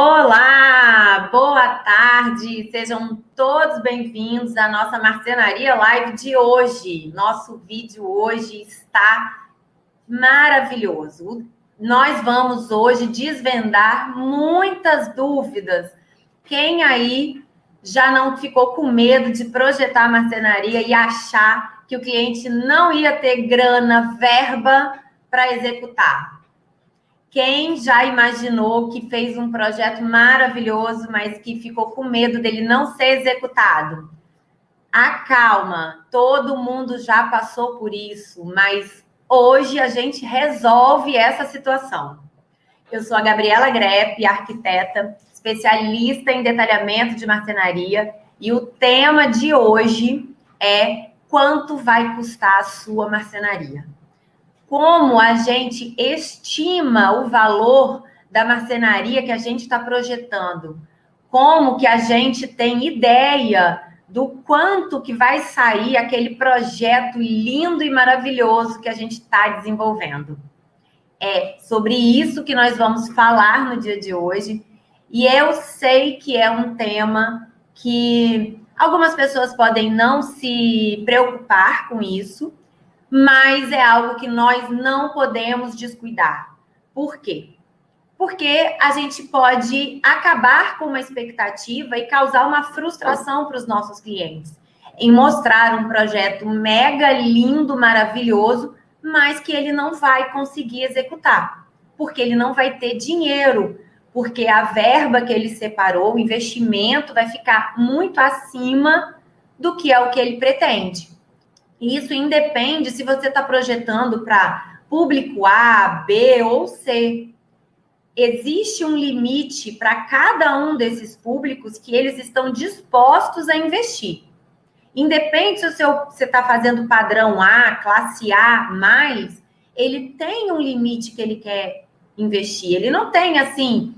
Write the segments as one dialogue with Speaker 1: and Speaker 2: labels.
Speaker 1: Olá, boa tarde, sejam todos bem-vindos à nossa Marcenaria Live de hoje. Nosso vídeo hoje está maravilhoso. Nós vamos hoje desvendar muitas dúvidas. Quem aí já não ficou com medo de projetar a marcenaria e achar que o cliente não ia ter grana, verba para executar? Quem já imaginou que fez um projeto maravilhoso, mas que ficou com medo dele não ser executado? Acalma, todo mundo já passou por isso, mas hoje a gente resolve essa situação. Eu sou a Gabriela Grepp, arquiteta, especialista em detalhamento de marcenaria, e o tema de hoje é quanto vai custar a sua marcenaria. Como a gente estima o valor da marcenaria que a gente está projetando? Como que a gente tem ideia do quanto que vai sair aquele projeto lindo e maravilhoso que a gente está desenvolvendo? É sobre isso que nós vamos falar no dia de hoje. E eu sei que é um tema que algumas pessoas podem não se preocupar com isso, mas é algo que nós não podemos descuidar. Por quê? Porque a gente pode acabar com uma expectativa e causar uma frustração para os nossos clientes em mostrar um projeto mega lindo, maravilhoso, mas que ele não vai conseguir executar, porque ele não vai ter dinheiro, porque a verba que ele separou, o investimento vai ficar muito acima do que é o que ele pretende. E isso independe se você está projetando para público A, B ou C. Existe um limite para cada um desses públicos que eles estão dispostos a investir. Independe se você está fazendo padrão A, classe A, mais, ele tem um limite que ele quer investir. Ele não tem, assim,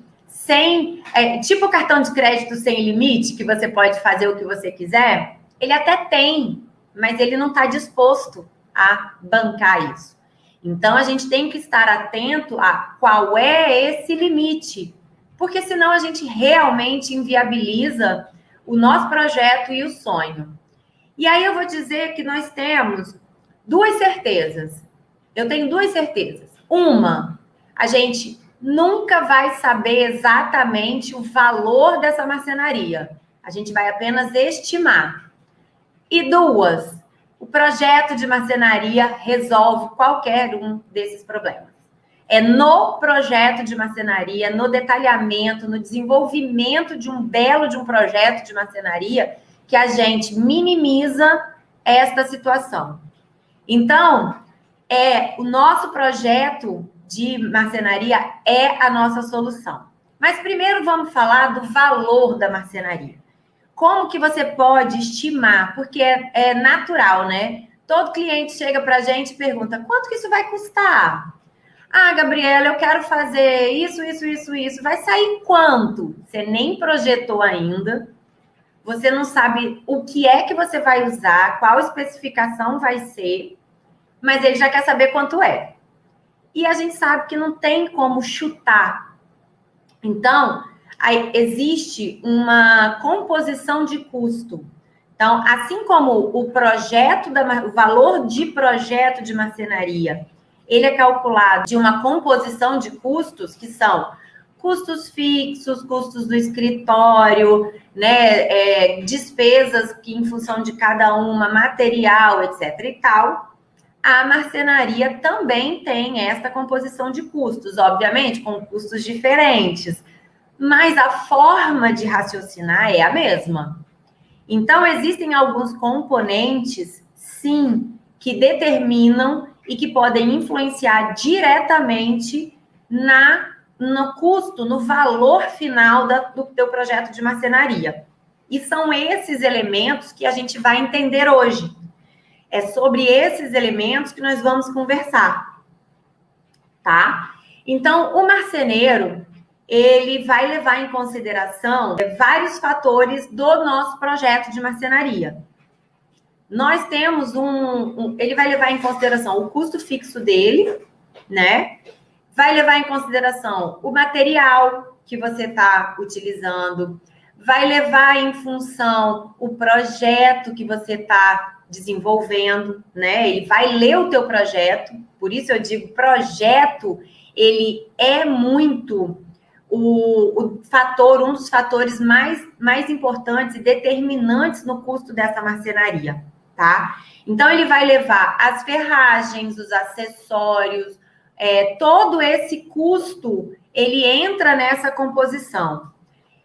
Speaker 1: tipo cartão de crédito sem limite, que você pode fazer o que você quiser. Ele até tem, mas ele não está disposto a bancar isso. Então, a gente tem que estar atento a qual é esse limite, porque senão a gente realmente inviabiliza o nosso projeto e o sonho. E aí eu vou dizer que nós temos duas certezas. Eu tenho duas certezas. Uma, a gente nunca vai saber exatamente o valor dessa marcenaria. A gente vai apenas estimar. E duas, o projeto de marcenaria resolve qualquer um desses problemas. É no projeto de marcenaria, no detalhamento, no desenvolvimento de um projeto de marcenaria que a gente minimiza esta situação. Então, o nosso projeto de marcenaria é a nossa solução. Mas primeiro vamos falar do valor da marcenaria. Como que você pode estimar? Porque é natural, né? Todo cliente chega para a gente e pergunta, quanto que isso vai custar? Ah, Gabriela, eu quero fazer isso. Vai sair quanto? Você nem projetou ainda. Você não sabe o que é que você vai usar, qual especificação vai ser, mas ele já quer saber quanto é. E a gente sabe que não tem como chutar. Então, aí existe uma composição de custo. Então, assim como o valor de projeto de marcenaria, ele é calculado de uma composição de custos que são custos fixos, custos do escritório, né, despesas que em função de cada uma, material, etc. e tal. A marcenaria também tem esta composição de custos, obviamente, com custos diferentes, mas a forma de raciocinar é a mesma. Então, existem alguns componentes, sim, que determinam e que podem influenciar diretamente no custo, no valor final do teu projeto de marcenaria. E são esses elementos que a gente vai entender hoje. É sobre esses elementos que nós vamos conversar, tá? Então, o marceneiro, ele vai levar em consideração vários fatores do nosso projeto de marcenaria. Nós temos ele vai levar em consideração o custo fixo dele, né? Vai levar em consideração o material, que você está utilizando, vai levar em função o projeto que você está desenvolvendo, né? Ele vai ler o teu projeto, por isso eu digo, projeto, ele é muito um dos fatores mais importantes e determinantes no custo dessa marcenaria, tá? Então, ele vai levar as ferragens, os acessórios, todo esse custo, ele entra nessa composição.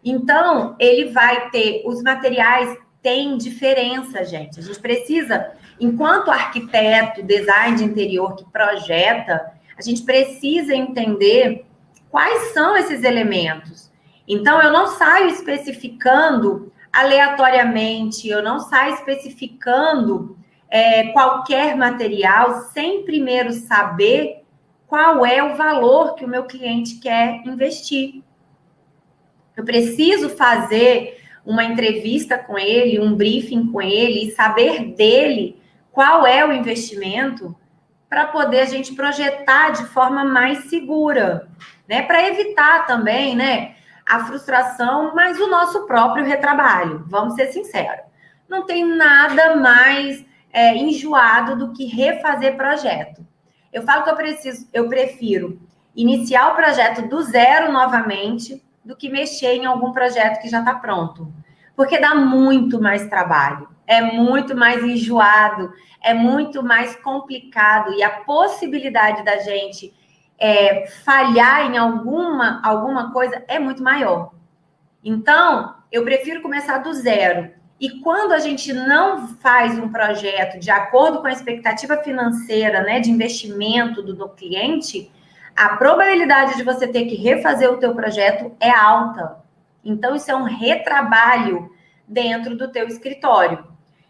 Speaker 1: Então, ele vai ter, os materiais têm diferença, gente. A gente precisa, enquanto arquiteto, design de interior que projeta, a gente precisa entender quais são esses elementos. Então, eu não saio especificando aleatoriamente, eu não saio especificando qualquer material sem primeiro saber qual é o valor que o meu cliente quer investir. Eu preciso fazer uma entrevista com ele, um briefing com ele e saber dele qual é o investimento para poder a gente projetar de forma mais segura, né? Para evitar também, né, a frustração, mas o nosso próprio retrabalho. Vamos ser sinceros. Não tem nada mais enjoado do que refazer projeto. Eu falo que eu prefiro iniciar o projeto do zero novamente do que mexer em algum projeto que já está pronto. Porque dá muito mais trabalho, é muito mais enjoado, é muito mais complicado e a possibilidade da gente falhar em alguma coisa é muito maior. Então, eu prefiro começar do zero. E quando a gente não faz um projeto de acordo com a expectativa financeira, né, de investimento do cliente, a probabilidade de você ter que refazer o teu projeto é alta. Então, isso é um retrabalho dentro do teu escritório.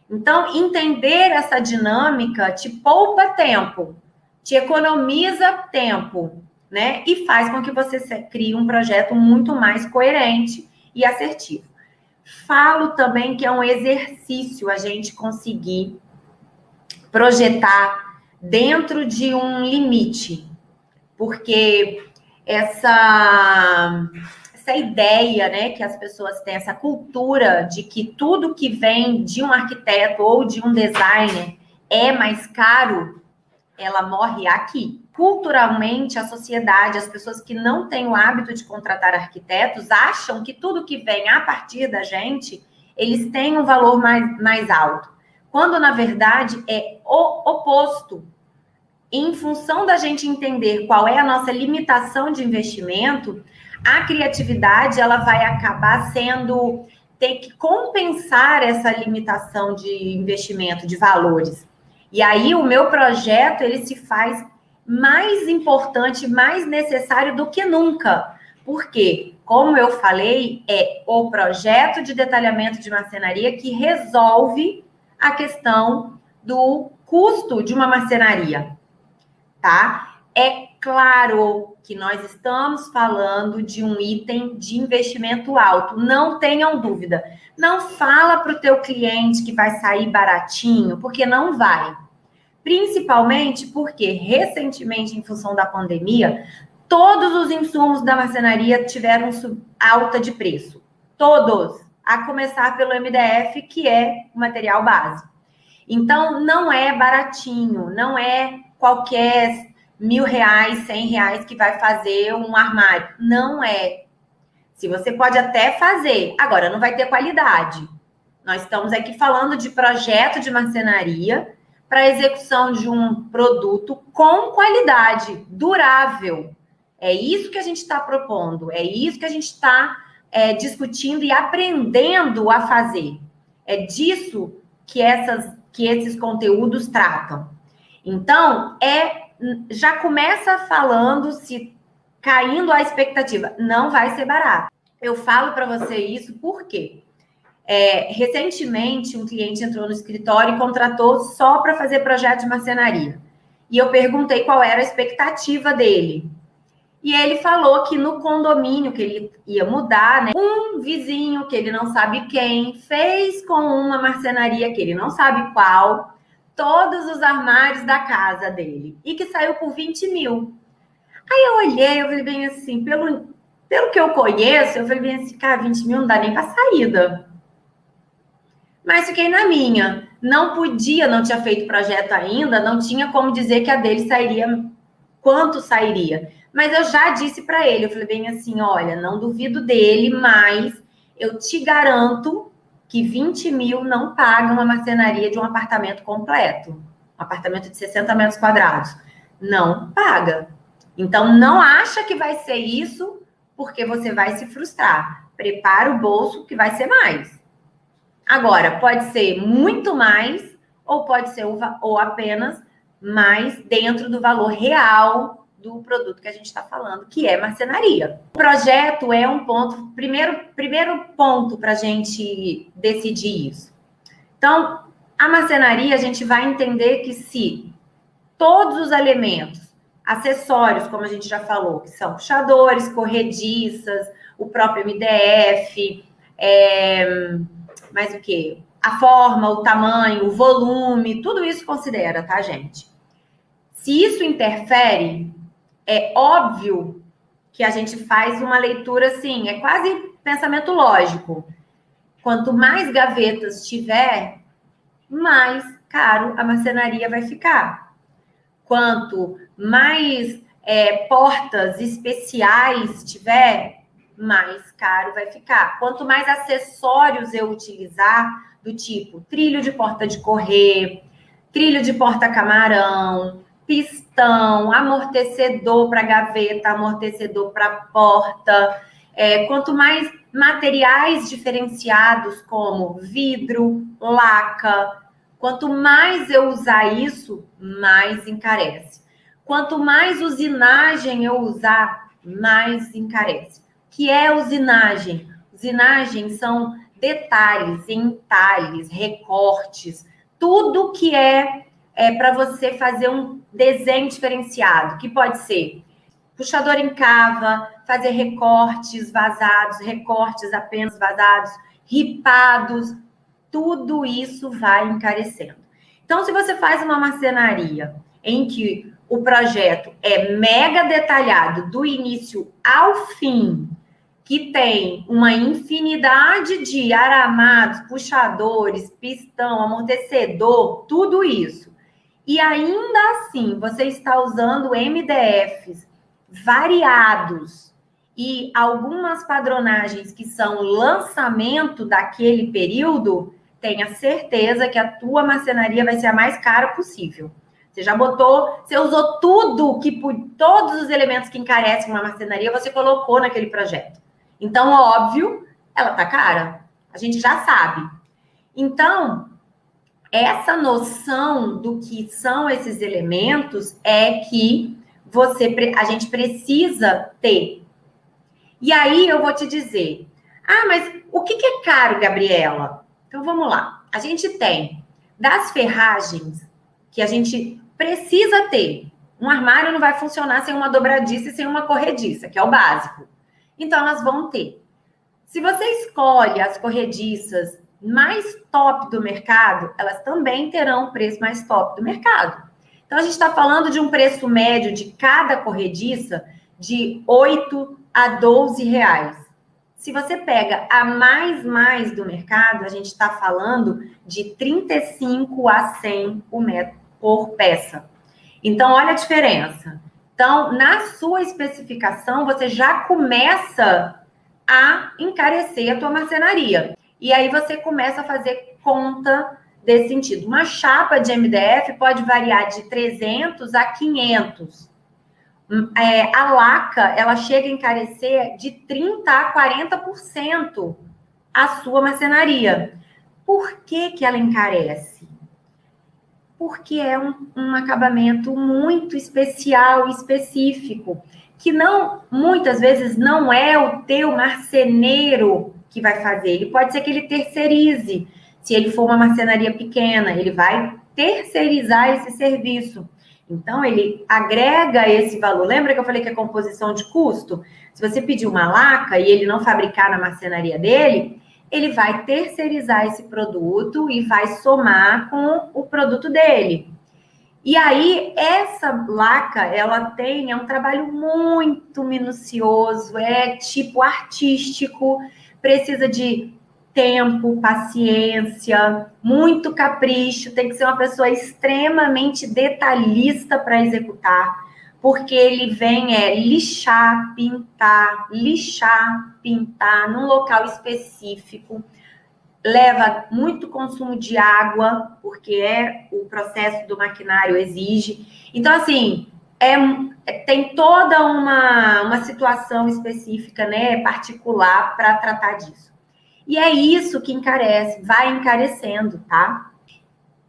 Speaker 1: Então, entender essa dinâmica te poupa tempo, te economiza tempo, né? E faz com que você crie um projeto muito mais coerente e assertivo. Falo também que é um exercício a gente conseguir projetar dentro de um limite, porque essa ideia, né, que as pessoas têm, essa cultura de que tudo que vem de um arquiteto ou de um designer é mais caro, ela morre aqui. Culturalmente, a sociedade, as pessoas que não têm o hábito de contratar arquitetos, acham que tudo que vem a partir da gente, eles têm um valor mais alto. Quando, na verdade, é o oposto. Em função da gente entender qual é a nossa limitação de investimento, a criatividade ela vai acabar ter que compensar essa limitação de investimento, de valores. E aí o meu projeto ele se faz mais importante, mais necessário do que nunca. Porque, como eu falei, é o projeto de detalhamento de marcenaria que resolve a questão do custo de uma marcenaria. Tá? É claro que nós estamos falando de um item de investimento alto, não tenham dúvida. Não fala para o teu cliente que vai sair baratinho, porque não vai. Principalmente porque, recentemente, em função da pandemia, todos os insumos da marcenaria tiveram alta de preço. Todos. A começar pelo MDF, que é o material base. Então, não é baratinho, não é qualquer R$1.000, R$100 que vai fazer um armário. Não é. Se você pode até fazer, agora não vai ter qualidade. Nós estamos aqui falando de projeto de marcenaria para execução de um produto com qualidade, durável. É isso que a gente está propondo, é isso que a gente está discutindo e aprendendo a fazer. É disso que esses conteúdos tratam. Então, já começa falando, se caindo a expectativa, não vai ser barato. Eu falo para você isso porque recentemente um cliente entrou no escritório e contratou só para fazer projeto de marcenaria. E eu perguntei qual era a expectativa dele. E ele falou que no condomínio que ele ia mudar, né, um vizinho que ele não sabe quem fez com uma marcenaria que ele não sabe qual todos os armários da casa dele e que saiu por 20 mil. Aí eu olhei, eu falei bem assim, Pelo que eu conheço, eu falei assim, cara, 20 mil não dá nem para saída. Mas fiquei na minha. Não podia, não tinha feito projeto ainda, não tinha como dizer que a dele sairia, quanto sairia. Mas eu já disse para ele, eu falei bem assim, olha, não duvido dele, mas eu te garanto que 20 mil não paga uma marcenaria de um apartamento completo. Um apartamento de 60 metros quadrados. Não paga. Então, não acha que vai ser isso, porque você vai se frustrar. Prepara o bolso que vai ser mais. Agora, pode ser muito mais, ou pode ser ou apenas mais dentro do valor real do produto que a gente está falando, que é marcenaria. O projeto é um ponto, primeiro ponto para a gente decidir isso. Então, a marcenaria, a gente vai entender que se todos os elementos, acessórios, como a gente já falou, que são puxadores, corrediças, o próprio MDF, mais o quê? A forma, o tamanho, o volume, tudo isso considera, tá, gente? Se isso interfere, é óbvio que a gente faz uma leitura assim, é quase pensamento lógico. Quanto mais gavetas tiver, mais caro a marcenaria vai ficar. Quanto mais portas especiais tiver, mais caro vai ficar. Quanto mais acessórios eu utilizar, do tipo trilho de porta de correr, trilho de porta-camarão, pistão, amortecedor para gaveta, amortecedor para porta, quanto mais materiais diferenciados como vidro, laca, quanto mais eu usar isso, mais encarece. Quanto mais usinagem eu usar, mais encarece. O que é usinagem? Usinagem são detalhes, entalhes, recortes, tudo que é para você fazer um desenho diferenciado, que pode ser puxador em cava, fazer recortes vazados, recortes apenas vazados, ripados, tudo isso vai encarecendo. Então, se você faz uma marcenaria em que o projeto é mega detalhado do início ao fim, que tem uma infinidade de aramados, puxadores, pistão, amortecedor, tudo isso, e ainda assim você está usando MDFs variados e algumas padronagens que são lançamento daquele período, tenha certeza que a tua marcenaria vai ser a mais cara possível. Você já botou, você usou tudo, todos os elementos que encarecem uma marcenaria, você colocou naquele projeto. Então, óbvio, ela tá cara. A gente já sabe. Então, essa noção do que são esses elementos é que a gente precisa ter. E aí eu vou te dizer, mas o que é caro, Gabriela? Então vamos lá. A gente tem das ferragens que a gente precisa ter. Um armário não vai funcionar sem uma dobradiça e sem uma corrediça, que é o básico. Então elas vão ter. Se você escolhe as corrediças mais top do mercado, elas também terão o preço mais top do mercado. Então, a gente está falando de um preço médio de cada corrediça de 8 a 12 reais. Se você pega a mais do mercado, a gente está falando de 35 a 100 o metro por peça. Então, olha a diferença. Então, na sua especificação, você já começa a encarecer a tua marcenaria. E aí você começa a fazer conta desse sentido. Uma chapa de MDF pode variar de 300 a 500. A laca, ela chega a encarecer de 30% a 40% a sua marcenaria. Por que ela encarece? Porque é um acabamento muito especial e específico, que muitas vezes não é o teu marceneiro que vai fazer. Ele pode ser que ele terceirize. Se ele for uma marcenaria pequena, ele vai terceirizar esse serviço. Então, ele agrega esse valor. Lembra que eu falei que é composição de custo? Se você pedir uma laca e ele não fabricar na marcenaria dele, ele vai terceirizar esse produto e vai somar com o produto dele. E aí, essa laca, ela é um trabalho muito minucioso, é tipo artístico, precisa de tempo, paciência, muito capricho, tem que ser uma pessoa extremamente detalhista para executar, porque ele vem lixar, pintar num local específico. Leva muito consumo de água, porque o processo do maquinário exige. Então, assim, tem toda uma situação específica, né, particular para tratar disso. E é isso que encarece, vai encarecendo, tá?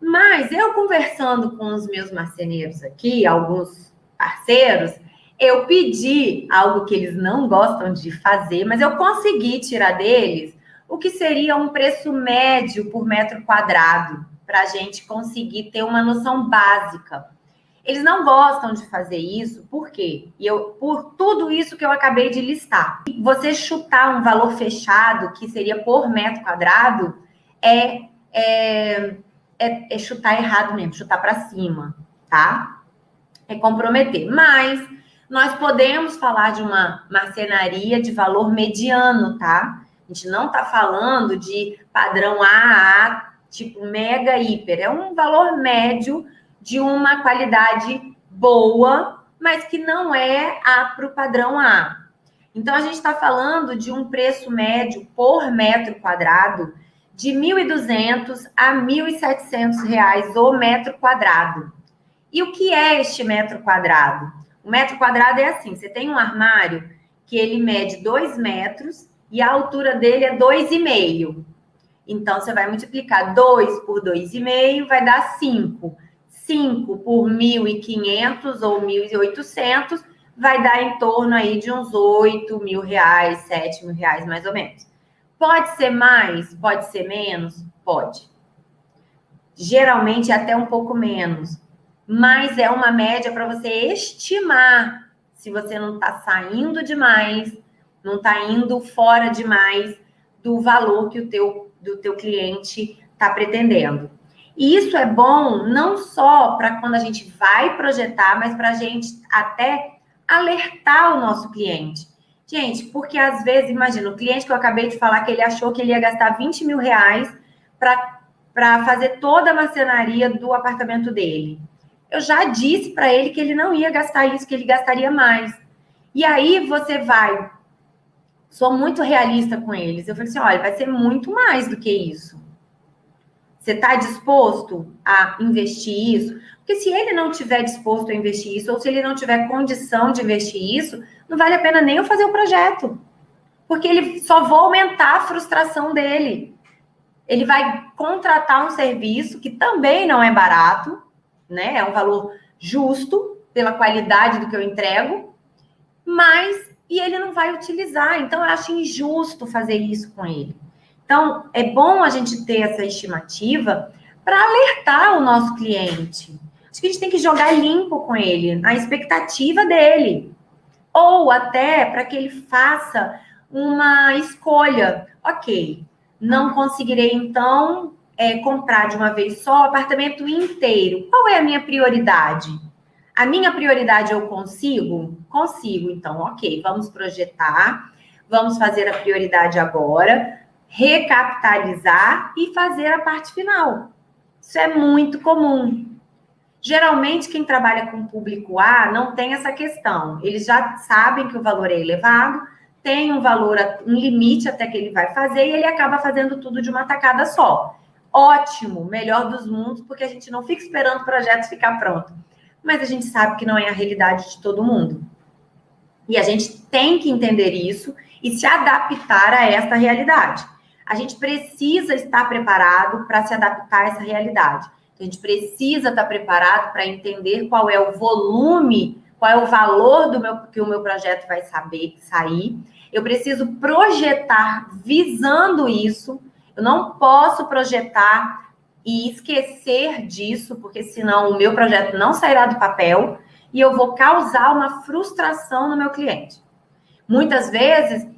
Speaker 1: Mas eu conversando com os meus marceneiros aqui, alguns parceiros, eu pedi algo que eles não gostam de fazer, mas eu consegui tirar deles o que seria um preço médio por metro quadrado, para a gente conseguir ter uma noção básica. Eles não gostam de fazer isso, por quê? Por tudo isso que eu acabei de listar. Você chutar um valor fechado, que seria por metro quadrado, é chutar errado mesmo, chutar para cima, tá? É comprometer. Mas nós podemos falar de uma marcenaria de valor mediano, tá? A gente não está falando de padrão AA, tipo mega hiper. É um valor médio de uma qualidade boa, mas que não é para o padrão A. Então, a gente está falando de um preço médio por metro quadrado de R$ 1.200 a R$ 1.700 o metro quadrado. E o que é este metro quadrado? O metro quadrado é assim, você tem um armário que ele mede 2 metros e a altura dele é 2,5. Então, você vai multiplicar 2 por 2,5, vai dar 5. 5 por 1.500 ou 1.800 vai dar em torno aí de uns R$8.000, R$7.000, mais ou menos. Pode ser mais? Pode ser menos? Pode. Geralmente até um pouco menos. Mas é uma média para você estimar se você não está saindo demais, não está indo fora demais do valor que do teu cliente está pretendendo. E isso é bom não só para quando a gente vai projetar, mas para a gente até alertar o nosso cliente. Gente, porque às vezes, imagina, o cliente que eu acabei de falar que ele achou que ele ia gastar R$20.000 para fazer toda a marcenaria do apartamento dele. Eu já disse para ele que ele não ia gastar isso, que ele gastaria mais. E aí você vai... Sou muito realista com eles. Eu falei assim, olha, vai ser muito mais do que isso. Você está disposto a investir isso? Porque se ele não tiver disposto a investir isso, ou se ele não tiver condição de investir isso, não vale a pena nem eu fazer o projeto. Porque ele só vou aumentar a frustração dele. Ele vai contratar um serviço que também não é barato, né? É um valor justo pela qualidade do que eu entrego, e ele não vai utilizar. Então, eu acho injusto fazer isso com ele. Então, é bom a gente ter essa estimativa para alertar o nosso cliente. Acho que a gente tem que jogar limpo com ele, na expectativa dele. Ou até para que ele faça uma escolha. Ok, não conseguirei, então, comprar de uma vez só o apartamento inteiro. Qual é a minha prioridade? A minha prioridade eu consigo? Consigo. Então, ok, vamos projetar, vamos fazer a prioridade agora, recapitalizar e fazer a parte final. Isso é muito comum. Geralmente, quem trabalha com público A não tem essa questão. Eles já sabem que o valor é elevado, tem um valor, um limite até que ele vai fazer e ele acaba fazendo tudo de uma tacada só. Ótimo, melhor dos mundos, porque a gente não fica esperando o projeto ficar pronto. Mas a gente sabe que não é a realidade de todo mundo. E a gente tem que entender isso e se adaptar a essa realidade. A gente precisa estar preparado para se adaptar a essa realidade. A gente precisa estar preparado para entender qual é o volume, qual é o valor que o meu projeto vai sair. Eu preciso projetar visando isso. Eu não posso projetar e esquecer disso, porque senão o meu projeto não sairá do papel e eu vou causar uma frustração no meu cliente. Muitas vezes,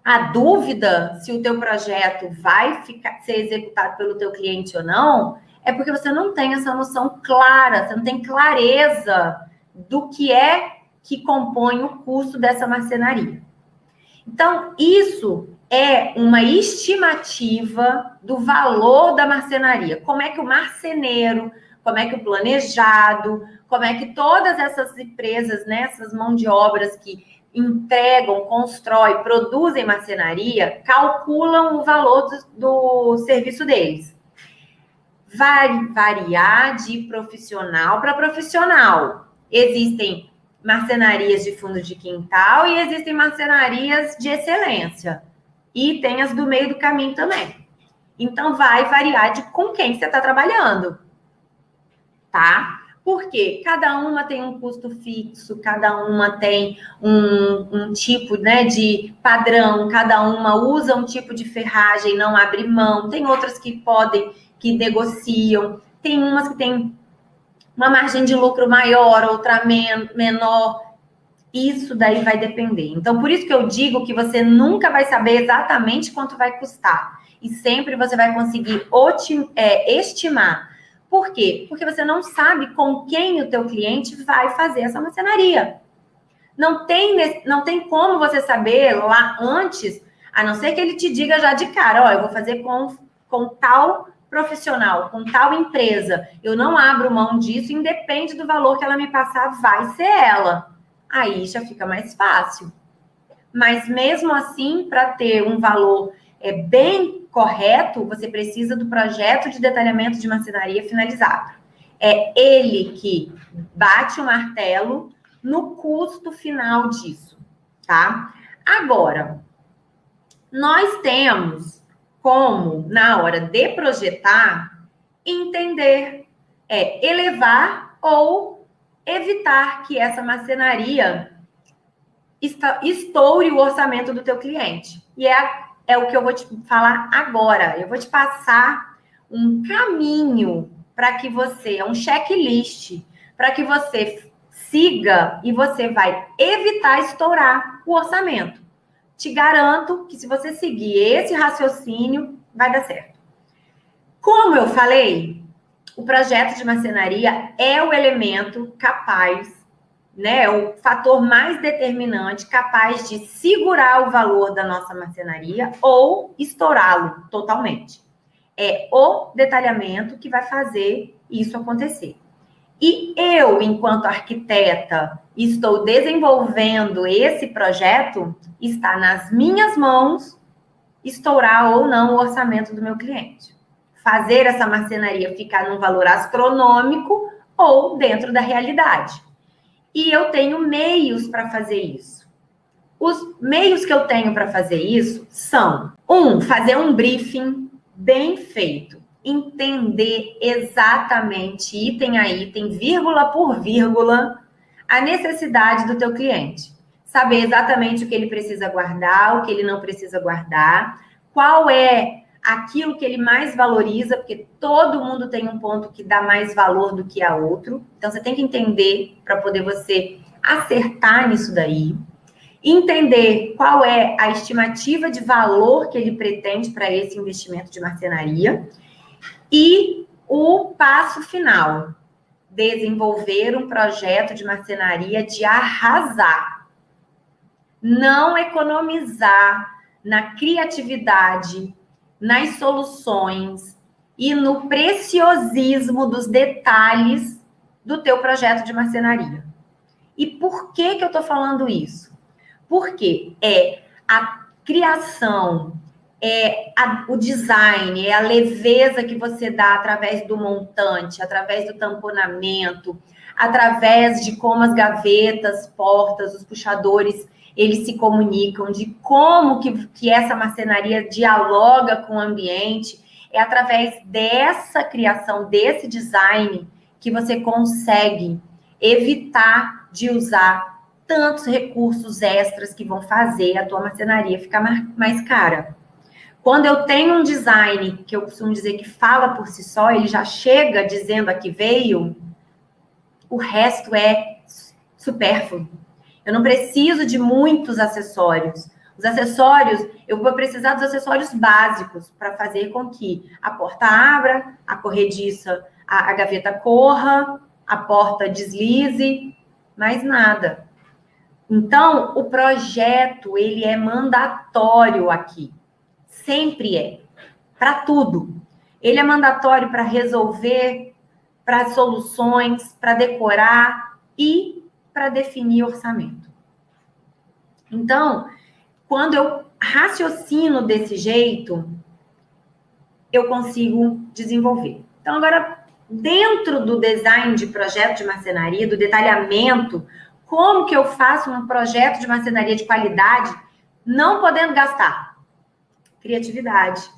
Speaker 1: a dúvida se o teu projeto vai ser executado pelo teu cliente ou não, É porque você não tem essa noção clara, você não tem clareza do que é que compõe o custo dessa marcenaria. Então, isso é uma estimativa do valor da marcenaria. Como é que o marceneiro, como é que o planejado, como é que todas essas empresas, né, essas mãos de obras que entregam, constroem, produzem marcenaria, calculam o valor do serviço deles. Vai variar de profissional para profissional. Existem marcenarias de fundo de quintal e existem marcenarias de excelência. E tem as do meio do caminho também. Então, vai variar de com quem você está trabalhando, tá? Porque cada uma tem um custo fixo, cada uma tem um tipo, né, de padrão, cada uma usa um tipo de ferragem, não abre mão. Tem outras que podem, que negociam. Tem umas que têm uma margem de lucro maior, outra menor. Isso daí vai depender. Então, por isso que eu digo que você nunca vai saber exatamente quanto vai custar. E sempre você vai conseguir estimar. Por quê? Porque você não sabe com quem o teu cliente vai fazer essa marcenaria. Não tem como você saber lá antes, a não ser que ele te diga já de cara, ó, eu vou fazer com tal profissional, com tal empresa. Eu não abro mão disso, independe do valor que ela me passar, vai ser ela. Aí já fica mais fácil. Mas mesmo assim, para ter um valor bem correto, você precisa do projeto de detalhamento de marcenaria finalizado. É ele que bate o martelo no custo final disso, tá? Agora, nós temos como, na hora de projetar, entender, elevar ou evitar que essa marcenaria estoure o orçamento do teu cliente. E é o que eu vou te falar agora. Eu vou te passar um caminho para que você, um checklist, para que você siga e você vai evitar estourar o orçamento. Te garanto que se você seguir esse raciocínio, vai dar certo. Como eu falei, o projeto de marcenaria é o elemento capaz, né, o fator mais determinante capaz de segurar o valor da nossa marcenaria ou estourá-lo totalmente. É o detalhamento que vai fazer isso acontecer. E eu, enquanto arquiteta, estou desenvolvendo esse projeto, está nas minhas mãos estourar ou não o orçamento do meu cliente. Fazer essa marcenaria ficar num valor astronômico ou dentro da realidade. E eu tenho meios para fazer isso. Os meios que eu tenho para fazer isso são: fazer um briefing bem feito. Entender exatamente, item a item, vírgula por vírgula, a necessidade do teu cliente. Saber exatamente o que ele precisa guardar, o que ele não precisa guardar, qual é aquilo que ele mais valoriza, porque todo mundo tem um ponto que dá mais valor do que a outro. Então, você tem que entender para poder você acertar nisso daí. Entender qual é a estimativa de valor que ele pretende para esse investimento de marcenaria. E o passo final, desenvolver um projeto de marcenaria de arrasar. Não economizar na criatividade, nas soluções e no preciosismo dos detalhes do teu projeto de marcenaria. E por que eu estou falando isso? Porque é a criação, o design, é a leveza que você dá através do montante, através do tamponamento, através de como as gavetas, portas, os puxadores, eles se comunicam, de como que essa marcenaria dialoga com o ambiente. É através dessa criação, desse design, que você consegue evitar de usar tantos recursos extras que vão fazer a tua marcenaria ficar mais cara. Quando eu tenho um design, que eu costumo dizer que fala por si só, ele já chega dizendo a que veio, o resto é supérfluo. Eu não preciso de muitos acessórios. Os acessórios, eu vou precisar dos acessórios básicos para fazer com que a porta abra, a corrediça, a gaveta corra, a porta deslize, mais nada. Então, o projeto, ele é mandatório aqui. Sempre é. Para tudo. Ele é mandatório para resolver, para soluções, para decorar e para definir orçamento. Então, quando eu raciocino desse jeito, eu consigo desenvolver. Então, agora, dentro do design de projeto de marcenaria, do detalhamento, como que eu faço um projeto de marcenaria de qualidade, não podendo gastar? Criatividade,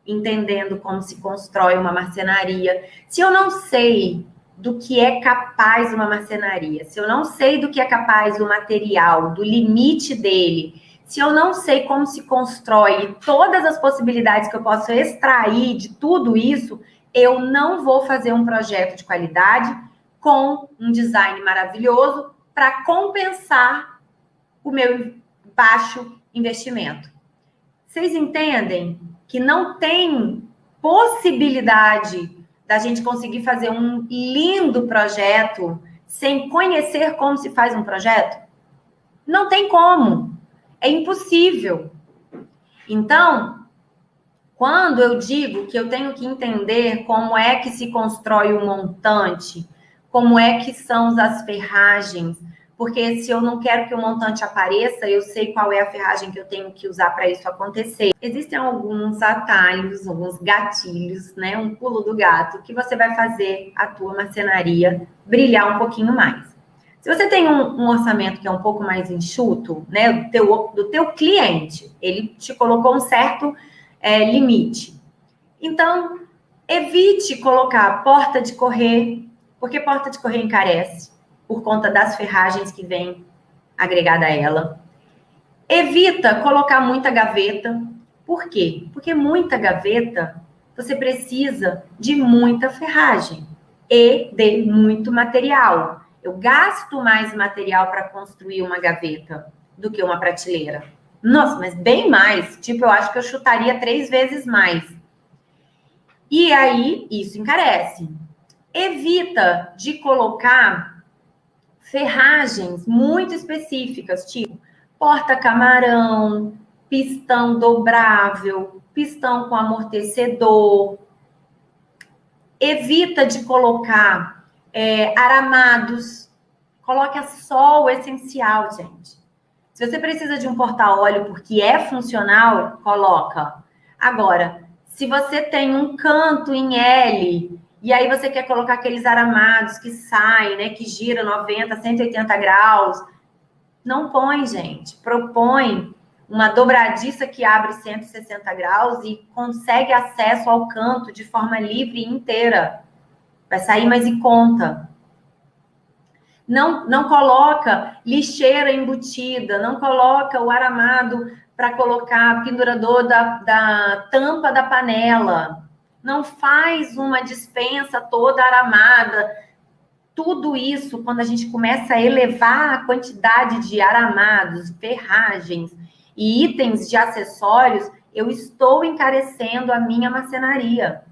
Speaker 1: entendendo como se constrói uma marcenaria. Se eu não sei do que é capaz uma marcenaria, se eu não sei do que é capaz o material, do limite dele, se eu não sei como se constrói todas as possibilidades que eu posso extrair de tudo isso, eu não vou fazer um projeto de qualidade com um design maravilhoso para compensar o meu baixo investimento. Vocês entendem que não tem possibilidade da gente conseguir fazer um lindo projeto sem conhecer como se faz um projeto? Não tem como. É impossível. Então, quando eu digo que eu tenho que entender como é que se constrói um montante, como é que são as ferragens, porque se eu não quero que o montante apareça, eu sei qual é a ferragem que eu tenho que usar para isso acontecer. Existem alguns atalhos, alguns gatilhos, né? Um pulo do gato, que você vai fazer a tua marcenaria brilhar um pouquinho mais. Se você tem um orçamento que é um pouco mais enxuto, né? Do teu cliente, ele te colocou um certo limite. Então, evite colocar porta de correr, porque porta de correr encarece por conta das ferragens que vem agregada a ela. Evita colocar muita gaveta. Por quê? Porque muita gaveta, você precisa de muita ferragem e de muito material. Eu gasto mais material para construir uma gaveta do que uma prateleira. Nossa, mas bem mais. Tipo, eu acho que eu chutaria 3 vezes mais. E aí, isso encarece. Evita de colocar ferragens muito específicas, tipo porta-camarão, pistão dobrável, pistão com amortecedor. Evita de colocar aramados. Coloque só o essencial, gente. Se você precisa de um porta-óleo porque é funcional, coloca. Agora, se você tem um canto em L e aí você quer colocar aqueles aramados que saem, né, que gira 90, 180 graus, não põe, gente. Propõe uma dobradiça que abre 160 graus e consegue acesso ao canto de forma livre e inteira. Vai sair mais em conta. Não coloca lixeira embutida, não coloca o aramado para colocar pendurador da tampa da panela. Não faz uma dispensa toda aramada. Tudo isso, quando a gente começa a elevar a quantidade de aramados, ferragens e itens de acessórios, eu estou encarecendo a minha marcenaria.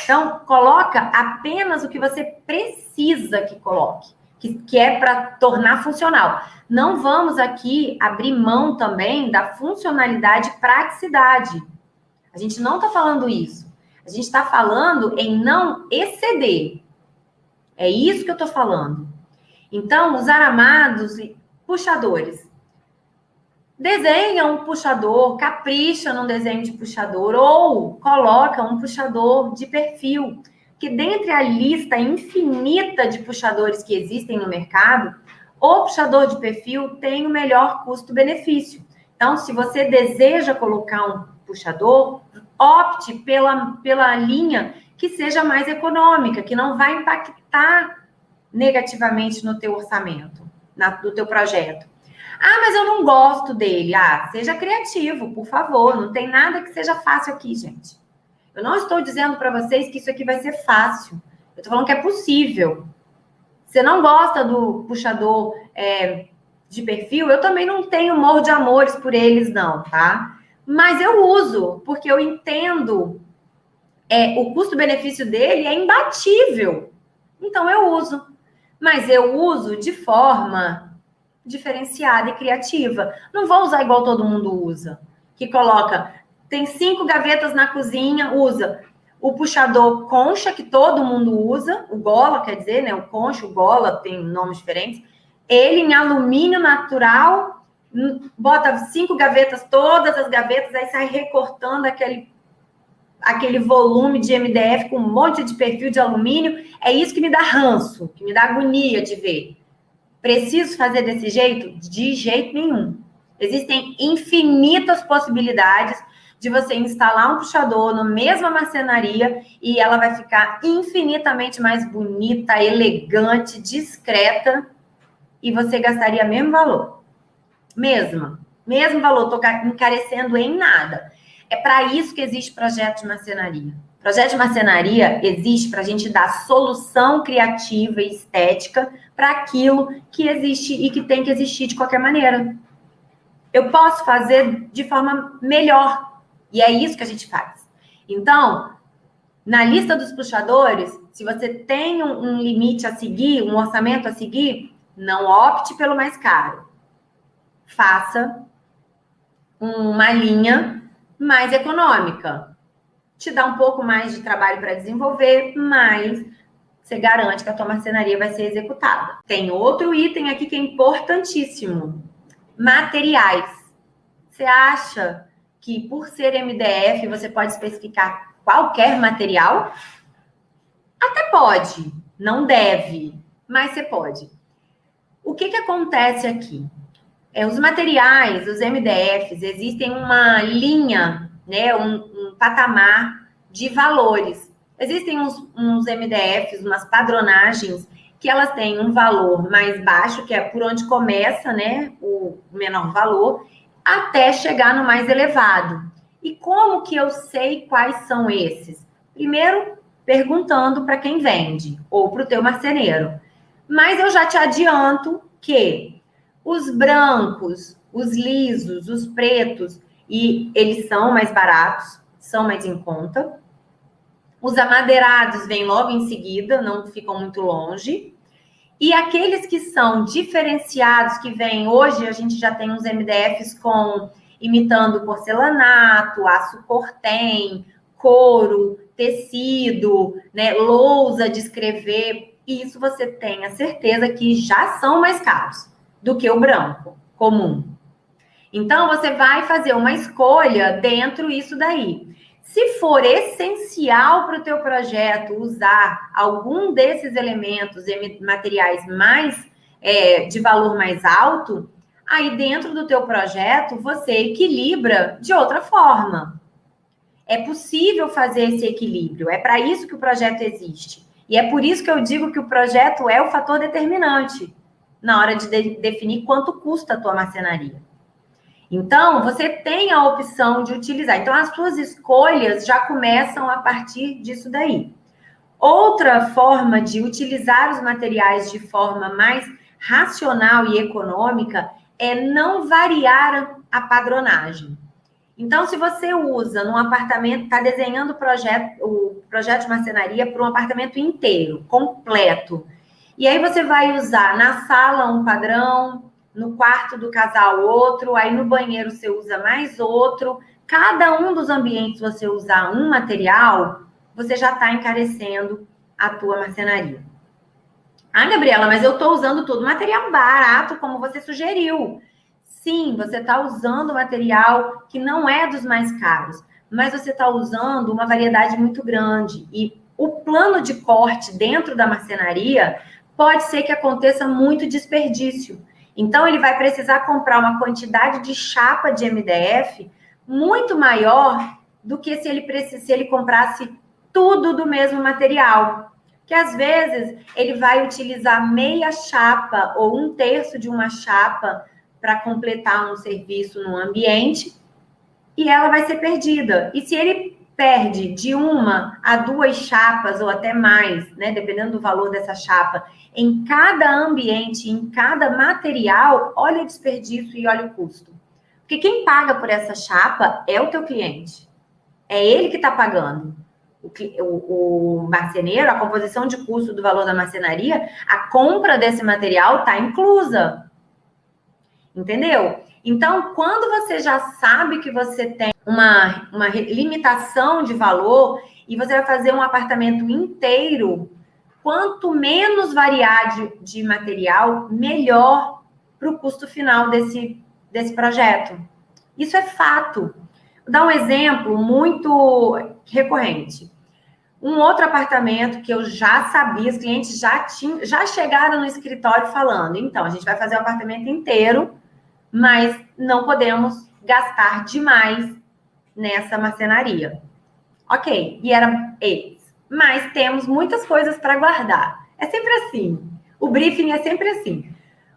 Speaker 1: Então, coloca apenas o que você precisa que coloque, que é para tornar funcional. Não vamos aqui abrir mão também da funcionalidade e praticidade. A gente não está falando isso. A gente está falando em não exceder. É isso que eu estou falando. Então, os aramados e puxadores. Desenha um puxador, capricha num desenho de puxador ou coloca um puxador de perfil, que dentre a lista infinita de puxadores que existem no mercado, o puxador de perfil tem o melhor custo-benefício. Então, se você deseja colocar um puxador, opte pela linha que seja mais econômica, que não vai impactar negativamente no teu orçamento, do teu projeto. Ah, mas eu não gosto dele. Ah, seja criativo, por favor. Não tem nada que seja fácil aqui, gente. Eu não estou dizendo para vocês que isso aqui vai ser fácil. Eu estou falando que é possível. Você não gosta do puxador de perfil, eu também não tenho morro de amores por eles, não, tá? Mas eu uso, porque eu entendo o custo-benefício dele é imbatível. Então, eu uso. Mas eu uso de forma diferenciada e criativa. Não vou usar igual todo mundo usa. Que coloca, tem 5 gavetas na cozinha, usa o puxador concha, que todo mundo usa, o gola, quer dizer, né? O concha, o gola, tem nomes diferentes. Ele em alumínio natural, bota 5 gavetas, todas as gavetas, aí sai recortando aquele volume de MDF com um monte de perfil de alumínio. É isso que me dá ranço, que me dá agonia de ver. Preciso fazer desse jeito? De jeito nenhum. Existem infinitas possibilidades de você instalar um puxador na mesma marcenaria e ela vai ficar infinitamente mais bonita, elegante, discreta e você gastaria o mesmo valor. Mesmo valor, estou encarecendo em nada. É para isso que existe projeto de marcenaria. Projeto de marcenaria existe para a gente dar solução criativa e estética para aquilo que existe e que tem que existir de qualquer maneira. Eu posso fazer de forma melhor. E é isso que a gente faz. Então, na lista dos puxadores, se você tem um limite a seguir, um orçamento a seguir, não opte pelo mais caro. Faça uma linha mais econômica. Te dá um pouco mais de trabalho para desenvolver, mas você garante que a tua marcenaria vai ser executada. Tem outro item aqui que é importantíssimo. Materiais. Você acha que por ser MDF você pode especificar qualquer material? Até pode, não deve, mas você pode. O que acontece aqui? Os materiais, os MDFs, existem uma linha, né, um patamar de valores. Existem uns MDFs, umas padronagens, que elas têm um valor mais baixo, que é por onde começa, né, o menor valor, até chegar no mais elevado. E como que eu sei quais são esses? Primeiro, perguntando para quem vende, ou para o teu marceneiro. Mas eu já te adianto que os brancos, os lisos, os pretos, e eles são mais baratos, são mais em conta. Os amadeirados vêm logo em seguida, não ficam muito longe. E aqueles que são diferenciados, que vêm hoje, a gente já tem uns MDFs imitando porcelanato, aço cortem, couro, tecido, né, lousa de escrever. Isso você tem a certeza que já são mais caros do que o branco comum. Então, você vai fazer uma escolha dentro disso daí. Se for essencial para o teu projeto usar algum desses elementos e materiais mais de valor mais alto, aí dentro do teu projeto você equilibra de outra forma. É possível fazer esse equilíbrio, é para isso que o projeto existe. E é por isso que eu digo que o projeto é o fator determinante na hora de definir quanto custa a tua marcenaria. Então, você tem a opção de utilizar. Então, as suas escolhas já começam a partir disso daí. Outra forma de utilizar os materiais de forma mais racional e econômica é não variar a padronagem. Então, se você usa num apartamento, está desenhando o projeto de marcenaria para um apartamento inteiro, completo, e aí você vai usar na sala um padrão, no quarto do casal outro, aí no banheiro você usa mais outro. Cada um dos ambientes você usar um material, você já está encarecendo a tua marcenaria. Ah, Gabriela, mas eu estou usando tudo material barato, como você sugeriu. Sim, você está usando material que não é dos mais caros, mas você está usando uma variedade muito grande. E o plano de corte dentro da marcenaria pode ser que aconteça muito desperdício. Então, ele vai precisar comprar uma quantidade de chapa de MDF muito maior do que se ele comprasse tudo do mesmo material. Que às vezes ele vai utilizar meia chapa ou 1/3 de uma chapa para completar um serviço no ambiente e ela vai ser perdida. E se ele perde de 1 a 2 chapas, ou até mais, né? Dependendo do valor dessa chapa, em cada ambiente, em cada material, olha o desperdício e olha o custo. Porque quem paga por essa chapa é o teu cliente. É ele que está pagando. O marceneiro, a composição de custo do valor da marcenaria, a compra desse material está inclusa. Entendeu? Então, quando você já sabe que você tem uma limitação de valor e você vai fazer um apartamento inteiro, quanto menos variar de material, melhor para o custo final desse projeto. Isso é fato. Vou dar um exemplo muito recorrente. Um outro apartamento que eu já sabia, os clientes já chegaram no escritório falando, então, a gente vai fazer o apartamento inteiro, mas não podemos gastar demais nessa marcenaria. Ok, e era eles. Mas temos muitas coisas para guardar. É sempre assim. O briefing é sempre assim.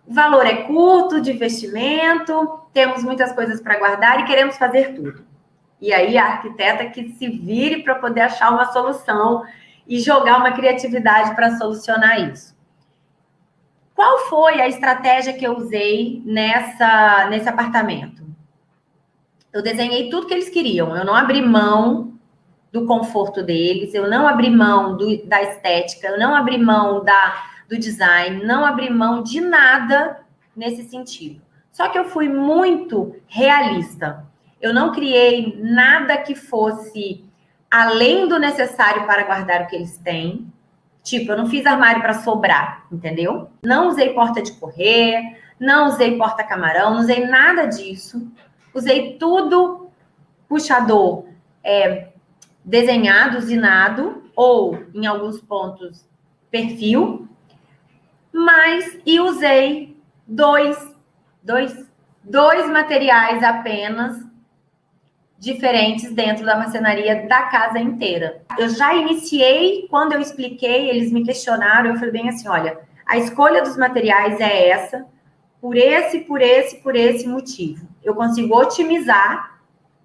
Speaker 1: O valor é curto de investimento, temos muitas coisas para guardar e queremos fazer tudo. E aí a arquiteta que se vire para poder achar uma solução e jogar uma criatividade para solucionar isso. Qual foi a estratégia que eu usei nesse apartamento? Eu desenhei tudo que eles queriam. Eu não abri mão do conforto deles, eu não abri mão da estética, eu não abri mão do design, não abri mão de nada nesse sentido. Só que eu fui muito realista. Eu não criei nada que fosse além do necessário para guardar o que eles têm. Tipo, eu não fiz armário para sobrar, entendeu? Não usei porta de correr, não usei porta-camarão, não usei nada disso. Usei tudo puxador desenhado, usinado, ou, em alguns pontos, perfil. E usei dois materiais apenas diferentes dentro da marcenaria da casa inteira. Eu já iniciei, quando eu expliquei, eles me questionaram, eu falei bem assim, olha, a escolha dos materiais é essa, por esse motivo. Eu consigo otimizar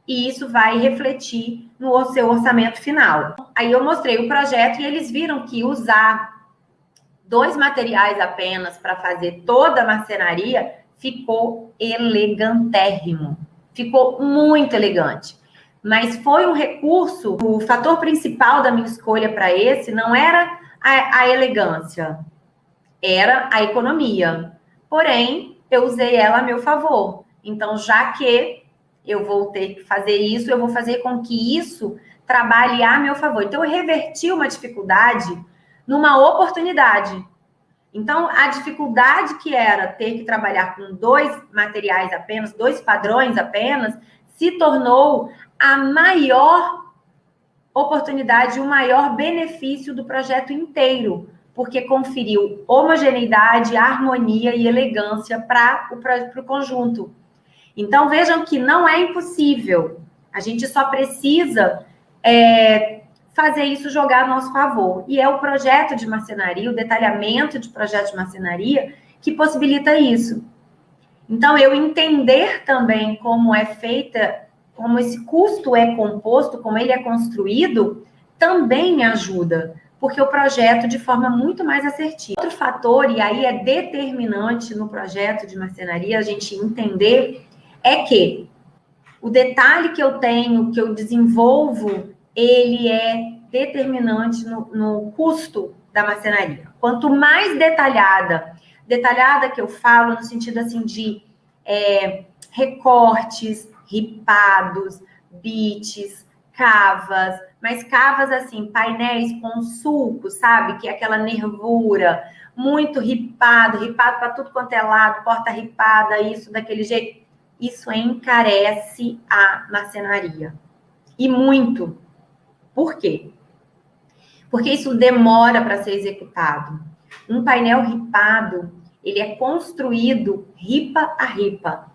Speaker 1: e isso vai refletir no seu orçamento final. Aí eu mostrei o projeto e eles viram que usar 2 materiais apenas para fazer toda a marcenaria ficou elegantérrimo. Ficou muito elegante. Mas foi um recurso, o fator principal da minha escolha para esse não era a elegância, era a economia. Porém, eu usei ela a meu favor. Então, já que eu vou ter que fazer isso, eu vou fazer com que isso trabalhe a meu favor. Então, eu reverti uma dificuldade numa oportunidade. Então, a dificuldade que era ter que trabalhar com 2 materiais apenas, 2 padrões apenas, se tornou a maior oportunidade, o maior benefício do projeto inteiro, porque conferiu homogeneidade, harmonia e elegância para o conjunto. Então, vejam que não é impossível. A gente só precisa fazer isso jogar a nosso favor. E é o projeto de marcenaria, o detalhamento de projeto de marcenaria, que possibilita isso. Então, eu entender também como é feita, como esse custo é composto, como ele é construído, também me ajuda, porque o projeto de forma muito mais assertiva. Outro fator, e aí é determinante no projeto de marcenaria, a gente entender, é que o detalhe que eu tenho, que eu desenvolvo, ele é determinante no custo da marcenaria. Quanto mais detalhada que eu falo no sentido assim de recortes, ripados, bits, cavas, mas cavas assim, painéis com sulco, sabe? Que é aquela nervura, muito ripado para tudo quanto é lado, porta ripada, isso daquele jeito. Isso encarece a marcenaria. E muito. Por quê? Porque isso demora para ser executado. Um painel ripado, ele é construído ripa a ripa.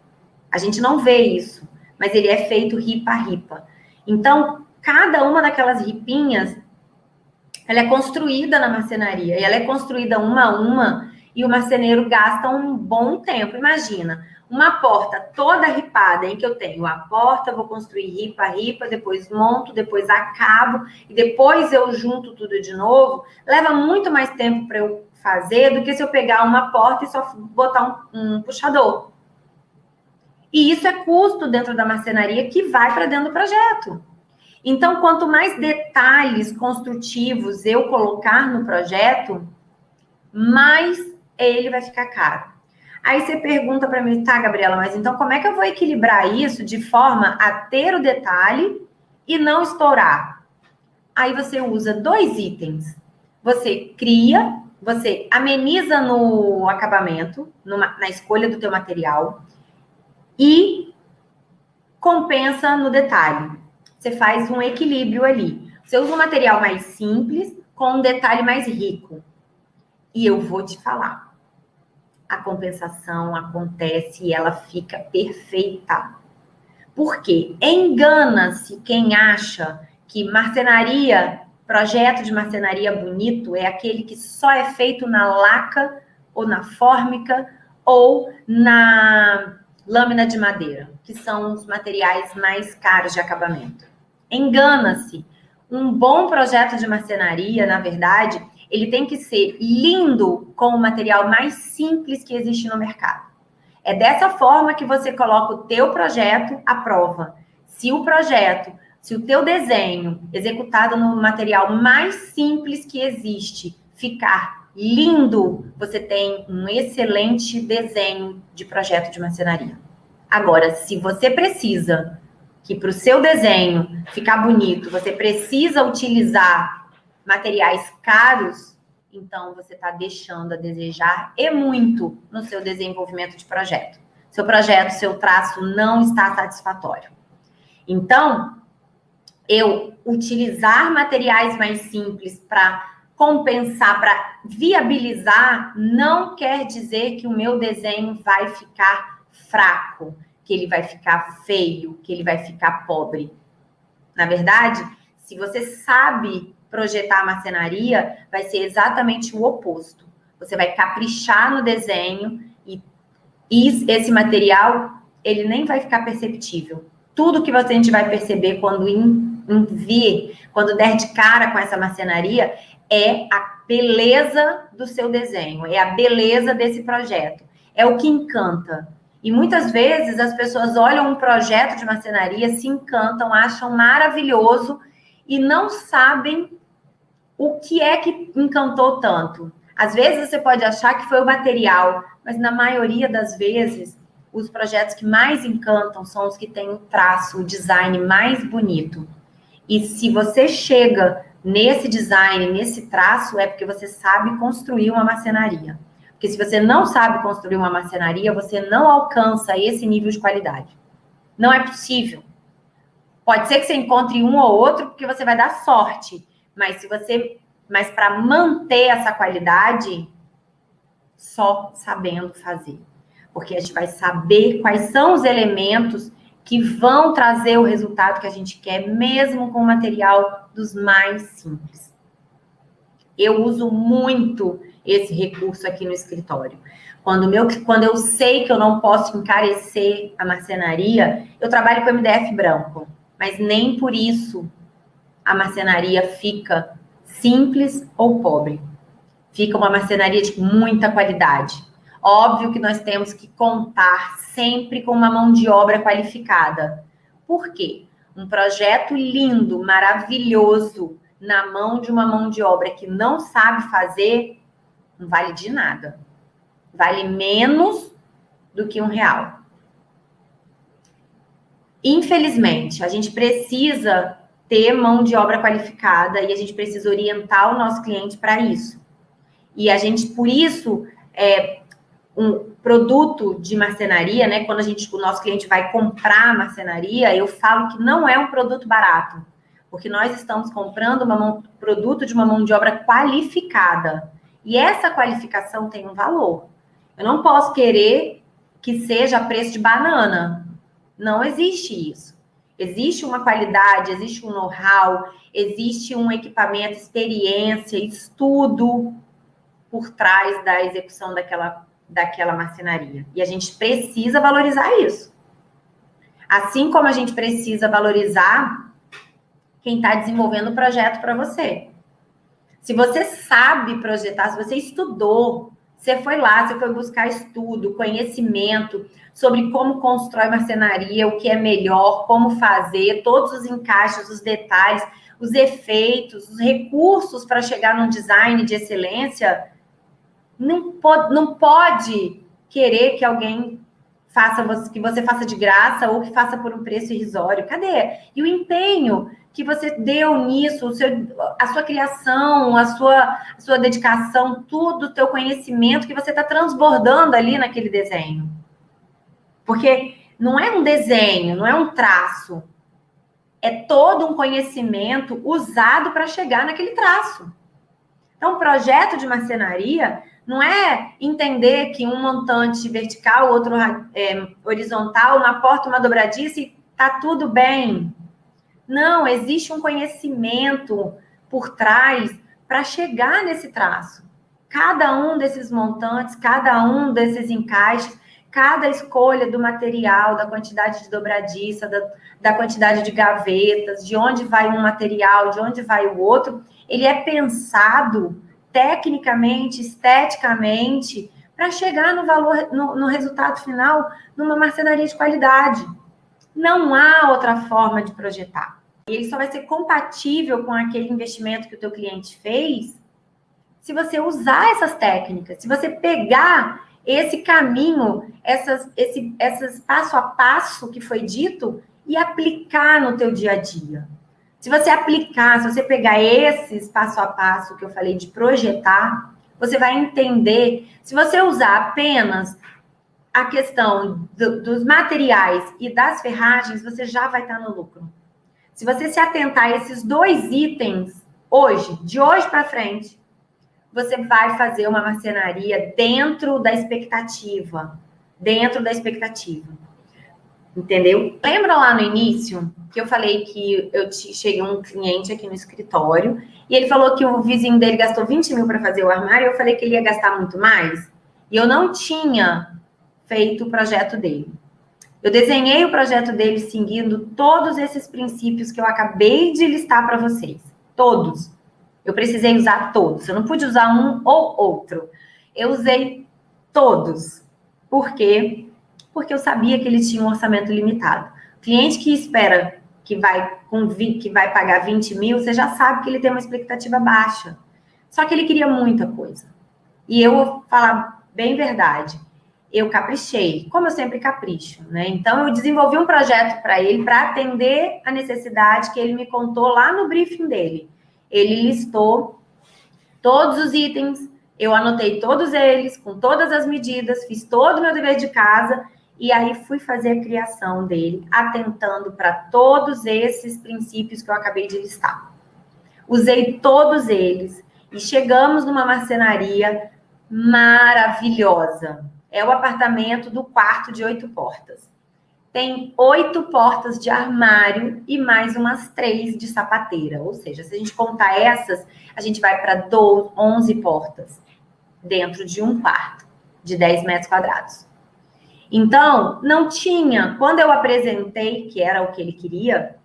Speaker 1: A gente não vê isso, mas ele é feito ripa a ripa. Então, cada uma daquelas ripinhas, ela é construída na marcenaria. E ela é construída uma a uma e o marceneiro gasta um bom tempo. Imagina, uma porta toda ripada, em que eu tenho a porta, vou construir ripa a ripa, depois monto, depois acabo, e depois eu junto tudo de novo, leva muito mais tempo para eu fazer do que se eu pegar uma porta e só botar um puxador. E isso é custo dentro da marcenaria que vai para dentro do projeto. Então, quanto mais detalhes construtivos eu colocar no projeto, mais ele vai ficar caro. Aí você pergunta para mim, tá, Gabriela, mas então como é que eu vou equilibrar isso de forma a ter o detalhe e não estourar? Aí você usa 2 itens. Você cria, você ameniza no acabamento, na escolha do teu material e compensa no detalhe. Você faz um equilíbrio ali. Você usa um material mais simples com um detalhe mais rico. E eu vou te falar. A compensação acontece e ela fica perfeita. Por quê? Engana-se quem acha que marcenaria, projeto de marcenaria bonito é aquele que só é feito na laca ou na fórmica ou na lâmina de madeira, que são os materiais mais caros de acabamento. Engana-se. Um bom projeto de marcenaria, na verdade, ele tem que ser lindo com o material mais simples que existe no mercado. É dessa forma que você coloca o teu projeto à prova. Se o projeto, se o teu desenho executado no material mais simples que existe ficar lindo, você tem um excelente desenho de projeto de marcenaria. Agora, se você precisa que para o seu desenho ficar bonito, você precisa utilizar materiais caros, então você está deixando a desejar e muito no seu desenvolvimento de projeto. Seu projeto, seu traço não está satisfatório. Então, eu utilizar materiais mais simples para compensar, para viabilizar, não quer dizer que o meu desenho vai ficar fraco, que ele vai ficar feio, que ele vai ficar pobre. Na verdade, se você sabe projetar a marcenaria, vai ser exatamente o oposto. Você vai caprichar no desenho e esse material, ele nem vai ficar perceptível. Tudo que a gente vai perceber quando vir, quando der de cara com essa marcenaria, é a beleza do seu desenho, é a beleza desse projeto. É o que encanta. E muitas vezes as pessoas olham um projeto de marcenaria, se encantam, acham maravilhoso e não sabem o que é que encantou tanto. Às vezes você pode achar que foi o material, mas na maioria das vezes, os projetos que mais encantam são os que têm o traço, o design mais bonito. E se você chega nesse design, nesse traço, é porque você sabe construir uma marcenaria. Porque se você não sabe construir uma marcenaria, você não alcança esse nível de qualidade. Não é possível. Pode ser que você encontre um ou outro, porque você vai dar sorte. Mas para manter essa qualidade, só sabendo fazer. Porque a gente vai saber quais são os elementos que vão trazer o resultado que a gente quer, mesmo com o material dos mais simples. Eu uso muito esse recurso aqui no escritório. Quando eu sei que eu não posso encarecer a marcenaria, eu trabalho com MDF branco, mas nem por isso a marcenaria fica simples ou pobre. Fica uma marcenaria de muita qualidade. Óbvio que nós temos que contar sempre com uma mão de obra qualificada. Por quê? Um projeto lindo, maravilhoso, na mão de uma mão de obra que não sabe fazer, não vale de nada. Vale menos do que R$1. Infelizmente, a gente precisa ter mão de obra qualificada e a gente precisa orientar o nosso cliente para isso. E a gente, por isso, um produto de marcenaria, né? Quando o nosso cliente vai comprar a marcenaria, eu falo que não é um produto barato, porque nós estamos comprando produto de uma mão de obra qualificada. E essa qualificação tem um valor. Eu não posso querer que seja a preço de banana. Não existe isso. Existe uma qualidade, existe um know-how, existe um equipamento, experiência, estudo. por trás da execução daquela marcenaria. E a gente precisa valorizar isso. Assim como a gente precisa valorizar quem está desenvolvendo o projeto para você. Se você sabe projetar, se você estudou, você foi lá, você foi buscar estudo, conhecimento sobre como constrói marcenaria, o que é melhor, como fazer, todos os encaixes, os detalhes, os efeitos, os recursos para chegar num design de excelência, não pode querer que alguém que você faça de graça ou que faça por um preço irrisório. Cadê? E o empenho que você deu nisso, a sua criação, a sua dedicação, tudo, o teu conhecimento que você está transbordando ali naquele desenho. Porque não é um desenho, não é um traço. É todo um conhecimento usado para chegar naquele traço. Então, o projeto de marcenaria não é entender que um montante vertical, outro horizontal, uma porta, uma dobradiça e tá tudo bem. Não, existe um conhecimento por trás para chegar nesse traço. Cada um desses montantes, cada um desses encaixes, cada escolha do material, da quantidade de dobradiça, da quantidade de gavetas, de onde vai um material, de onde vai o outro, ele é pensado tecnicamente, esteticamente, para chegar no valor, no resultado final, numa marcenaria de qualidade. Não há outra forma de projetar. Ele só vai ser compatível com aquele investimento que o teu cliente fez se você usar essas técnicas, se você pegar esse caminho, essas passo a passo que foi dito e aplicar no teu dia a dia. Se você aplicar, se você pegar esses passo a passo que eu falei de projetar, você vai entender. Se você usar apenas a questão dos materiais e das ferragens, você já vai estar no lucro. Se você se atentar a esses dois itens hoje, de hoje para frente, você vai fazer uma marcenaria dentro da expectativa. Dentro da expectativa. Entendeu? Lembra lá no início que eu falei que eu cheguei um cliente aqui no escritório e ele falou que o vizinho dele gastou 20 mil para fazer o armário e eu falei que ele ia gastar muito mais e eu não tinha feito o projeto dele. Eu desenhei o projeto dele seguindo todos esses princípios que eu acabei de listar para vocês. Todos. Eu precisei usar todos. Eu não pude usar um ou outro. Eu usei todos. Por quê? Porque eu sabia que ele tinha um orçamento limitado. Cliente que espera que vai pagar 20 mil, você já sabe que ele tem uma expectativa baixa. Só que ele queria muita coisa. E eu vou falar bem verdade. Eu caprichei, como eu sempre capricho, né? Então, eu desenvolvi um projeto para ele, para atender a necessidade que ele me contou lá no briefing dele. Ele listou todos os itens, eu anotei todos eles, com todas as medidas, fiz todo o meu dever de casa, e aí fui fazer a criação dele, atentando para todos esses princípios que eu acabei de listar. Usei todos eles, e chegamos numa marcenaria maravilhosa. É o apartamento do quarto de 8 portas. Tem 8 portas de armário e mais umas 3 de sapateira. Ou seja, se a gente contar essas, a gente vai para 11 portas dentro de um quarto de 10 metros quadrados. Então, não tinha. Quando eu apresentei que era o que ele queria,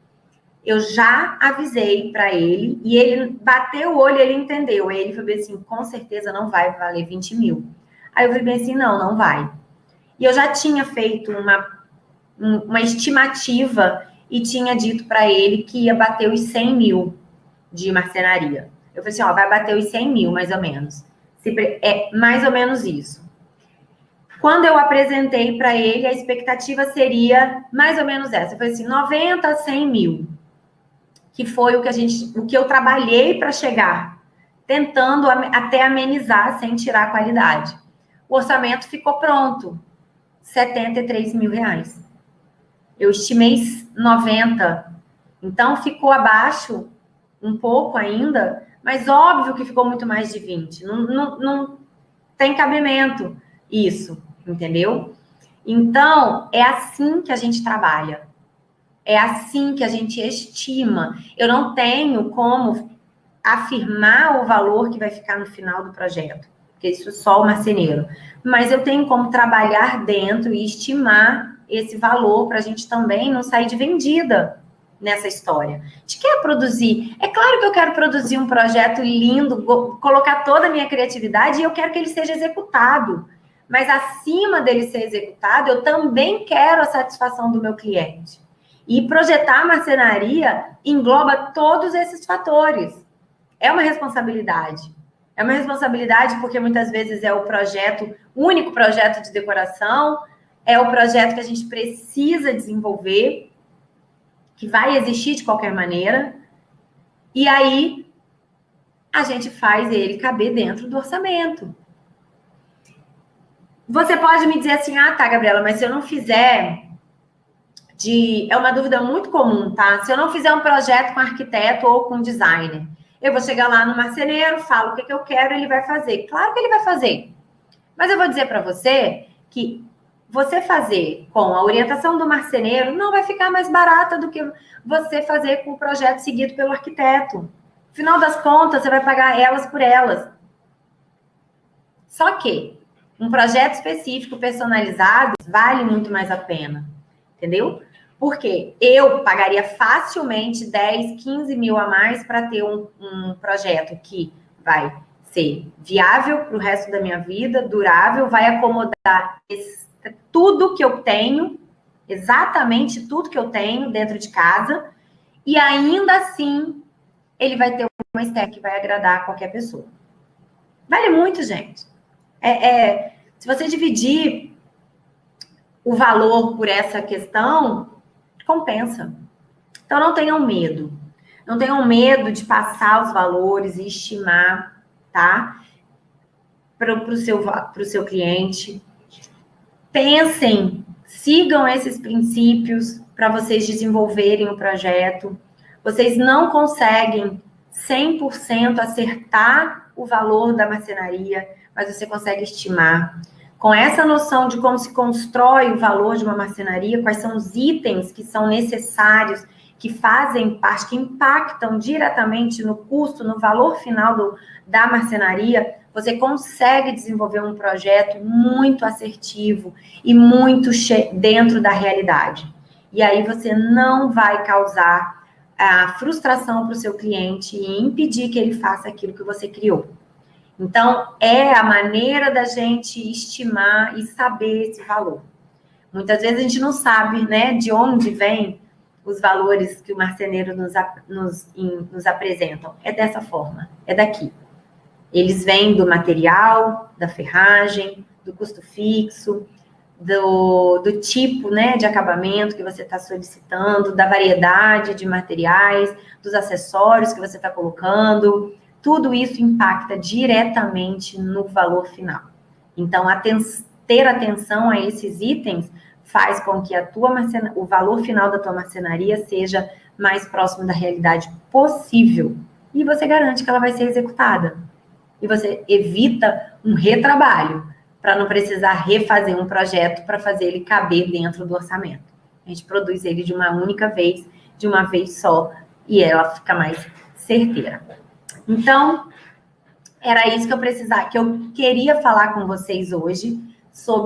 Speaker 1: eu já avisei para ele e ele bateu o olho, ele entendeu. Aí ele falou assim, com certeza não vai valer 20 mil. Aí eu falei bem assim, não vai. E eu já tinha feito uma estimativa e tinha dito para ele que ia bater os 100 mil de marcenaria. Eu falei assim, vai bater os 100 mil, mais ou menos. É mais ou menos isso. Quando eu apresentei para ele, a expectativa seria mais ou menos essa. Eu falei assim, 90 a 100 mil. Que foi o que eu trabalhei para chegar, tentando até amenizar sem tirar a qualidade. O orçamento ficou pronto, 73 mil reais. Eu estimei 90, então ficou abaixo um pouco ainda, mas óbvio que ficou muito mais de 20. Não tem cabimento isso, entendeu? Então, é assim que a gente trabalha. É assim que a gente estima. Eu não tenho como afirmar o valor que vai ficar no final do projeto. porque isso é só o marceneiro. Mas eu tenho como trabalhar dentro e estimar esse valor para a gente também não sair de vendida nessa história. A gente quer produzir. É claro que eu quero produzir um projeto lindo, colocar toda a minha criatividade e eu quero que ele seja executado. Mas acima dele ser executado, eu também quero a satisfação do meu cliente. E projetar a marcenaria engloba todos esses fatores. É uma responsabilidade. É uma responsabilidade porque muitas vezes é o projeto, o único projeto de decoração, é o projeto que a gente precisa desenvolver, que vai existir de qualquer maneira, e aí a gente faz ele caber dentro do orçamento. Você pode me dizer assim, ah, tá, Gabriela, mas se eu não fizer é uma dúvida muito comum, tá? Se eu não fizer um projeto com arquiteto ou com designer, eu vou chegar lá no marceneiro, falo o que eu quero, ele vai fazer. Claro que ele vai fazer. Mas eu vou dizer para você que você fazer com a orientação do marceneiro não vai ficar mais barata do que você fazer com o projeto seguido pelo arquiteto. Afinal das contas, você vai pagar elas por elas. Só que um projeto específico, personalizado, vale muito mais a pena. Entendeu? Porque eu pagaria facilmente 10, 15 mil a mais para ter um projeto que vai ser viável para o resto da minha vida, durável, vai acomodar tudo que eu tenho, exatamente tudo que eu tenho dentro de casa, e ainda assim ele vai ter uma estética que vai agradar qualquer pessoa. Vale muito, gente. Se você dividir o valor por essa questão, compensa. Então, não tenham medo. Não tenham medo de passar os valores e estimar, tá? Para o seu cliente. Pensem, sigam esses princípios para vocês desenvolverem o projeto. Vocês não conseguem 100% acertar o valor da marcenaria, mas você consegue estimar. Com essa noção de como se constrói o valor de uma marcenaria, quais são os itens que são necessários, que fazem parte, que impactam diretamente no custo, no valor final da marcenaria, você consegue desenvolver um projeto muito assertivo e muito dentro da realidade. E aí você não vai causar a frustração para o seu cliente e impedir que ele faça aquilo que você criou. Então, é a maneira da gente estimar e saber esse valor. Muitas vezes a gente não sabe, né, de onde vem os valores que o marceneiro nos apresentam. É dessa forma, é daqui. Eles vêm do material, da ferragem, do custo fixo, do tipo, né, de acabamento que você está solicitando, da variedade de materiais, dos acessórios que você está colocando. Tudo isso impacta diretamente no valor final. Então, ter atenção a esses itens faz com que o valor final da tua marcenaria seja mais próximo da realidade possível. E você garante que ela vai ser executada. E você evita um retrabalho para não precisar refazer um projeto para fazer ele caber dentro do orçamento. A gente produz ele de uma única vez, de uma vez só, e ela fica mais certeira. Então, era isso que eu queria falar com vocês hoje,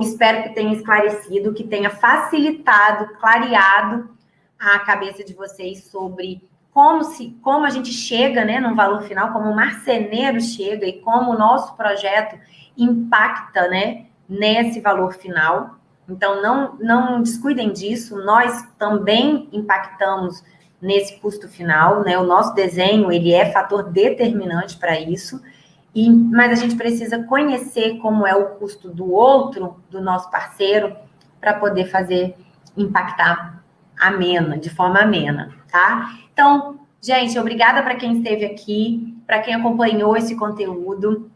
Speaker 1: espero que tenha esclarecido, que tenha facilitado, clareado a cabeça de vocês sobre como a gente chega, né, no valor final, como o marceneiro chega e como o nosso projeto impacta, né, nesse valor final. Então, não descuidem disso, nós também impactamos nesse custo final, né? O nosso desenho, ele é fator determinante para isso, mas a gente precisa conhecer como é o custo do outro, do nosso parceiro, para poder fazer impactar de forma amena, tá? Então, gente, obrigada para quem esteve aqui, para quem acompanhou esse conteúdo.